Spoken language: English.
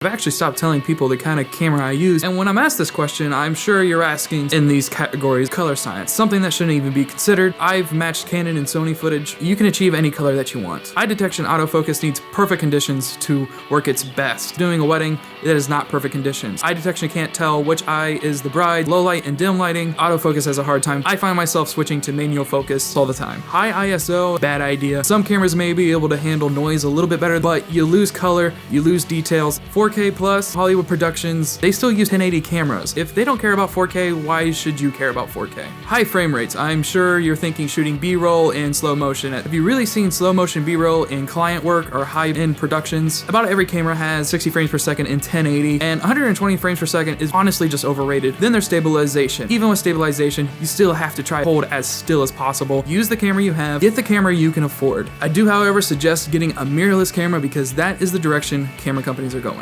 I've actually stopped telling people the kind of camera I use, and when I'm asked this question, I'm sure you're asking in these categories color science, something that shouldn't even be considered. I've matched Canon and Sony footage. You can achieve any color that you want. Eye detection autofocus needs perfect conditions to work its best. Doing a wedding, that is not perfect conditions. Eye detection can't tell which eye is the bride. Low light and dim lighting, autofocus has a hard time. I find myself switching to manual focus all the time. High ISO, bad idea. Some cameras may be able to handle noise a little bit better, but you lose color, you lose details. 4K plus, Hollywood productions, they still use 1080 cameras. If they don't care about 4K, why should you care about 4K? High frame rates. I'm sure you're thinking shooting B-roll in slow motion. Have you really seen slow motion B-roll in client work or high-end productions? About every camera has 60 frames per second in 1080, and 120 frames per second is honestly just overrated. Then there's stabilization. Even with stabilization, you still have to try to hold as still as possible. Use the camera you have, get the camera you can afford. I do, however, suggest getting a mirrorless camera because that is the direction camera companies are going.